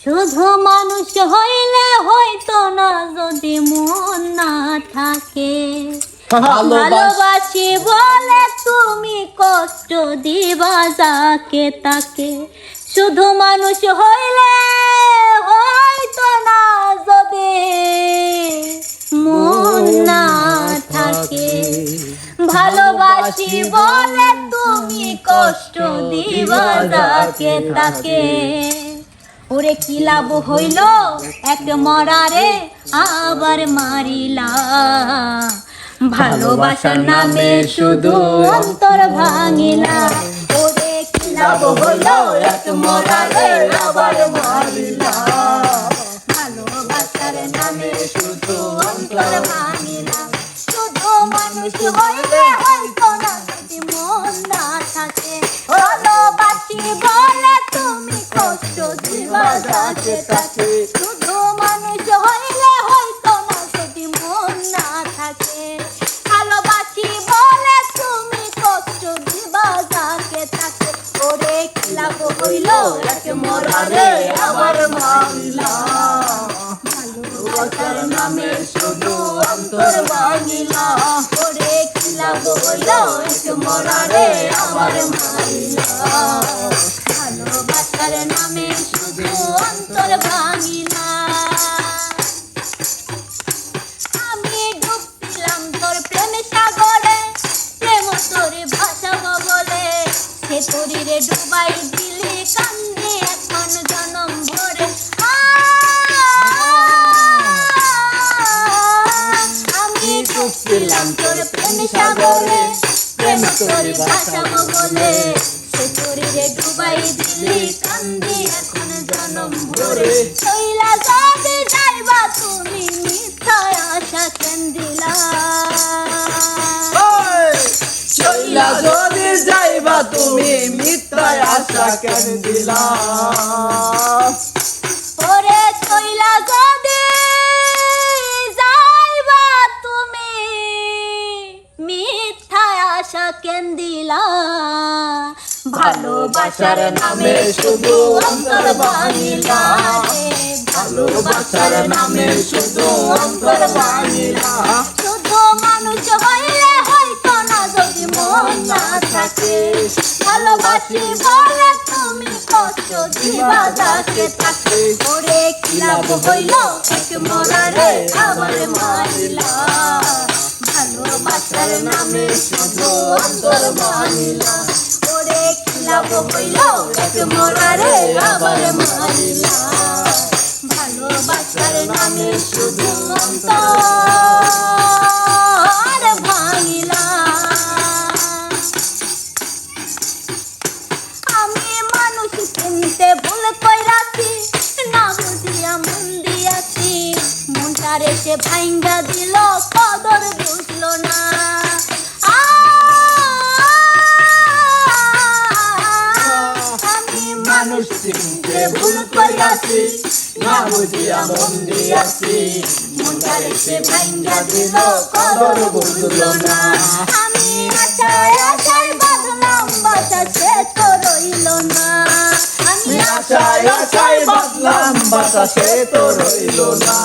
শুধু মানুষ হইলে হয়তো না যদি মন না থাকে। ভালোবাসি বলে তুমি কষ্ট দিবা যাকে তাকে। শুধু মানুষ হইলে হয়তো না যদি মন না থাকে। ভালোবাসি বলে তুমি কষ্ট দিবা যাকে তাকে। ওরে কি লাভ হইল এক মরারে আবার মারিলা। ভালোবাসার নামে শুধু অন্তর ভাঙিলা। ওরে কি লাভ হইল এক মরারে আবার মারিলা। ভালোবাসার নামে শুধু অন্তর ভাঙিলা। শুধু মানুষ হইলে হয়তো না যদি মন না থাকে। ভালোবাসি বলে তুমি কষ্ট দিবা যাকে তাকে। শুধু মানুষ হইলে হয়তো না যদি মন না থাকে। ভালোবাসি বলে তুমি কষ্ট দিবা যাকে তাকে। ওরে কি লাভ হইল এক মরারে আবার মারিলা। ভালোবাসার নামে শুধু অন্তর ভাঙিলা। ওরে কি লাভ হইল এক মরারে আবার মারিলা। ভালোবাসার নামে শুধু অন্তর ভাঙিলা। আমি ডুবছিলাম তোর প্রেম সাগরে, প্রেম তোরে ভাসাবো বলে। সে তরিরে ডুবাই দিলি কান্দে এখন জনম ভরে। আমি ডুবছিলাম তোর প্রেম সাগরে, প্রেম তোরে ভাসাবো বলে। সে তরিরে ডুবাই দিলি কান্দে এখন জনম ভরে। চইলা যদি যাইবা তুমি মিথ্যা আশা কেন দিলা। চইলা যদি যাইবা তুমি মিথ্যা আশা কেন দিলা। ওরে চইলা যদি যাইবা তুমি মিথ্যা আশা কেন দিলা। ভালোবাসার নামে শুধু অন্তর ভাঙিলা। ভালোবাসার নামে শুধু অন্তর ভাঙিলা। শুধু মানুষ হইলে হয়তো না যদি মন না থাকে। ভালোবাসি বলে তুমি কষ্ট দিবা যাকে তাকে। ওরে কি লাভ হইল এক মরারে আবার মারিলা। ভালোবাসার নামে শুধু অন্তর ভাঙিলা। ওরে কি লাভ হইল এক মরারে আবার মারিলা। ভালোবাসার নামে শুধু অন্তর ভাঙিলা। আমি মানুষ চিনতে ভুল কইরাছি, না বুঝিয়া মন দিয়াছি। মনটারে সে ভাঙ্গা দিল কদর বুঝলো না। আমি মানুষ চিনতে ভুল কইরাছি, না বুঝিয়া মন দিয়াছি। মনটারে সে ভাঙ্গা দিল কদর বুঝলো না। আমি আশায় আশায় বাঁধলাম বাসা সে তো রইল না। আমি আশায় আশায় বাঁধলাম বাসা সে তো রইল না।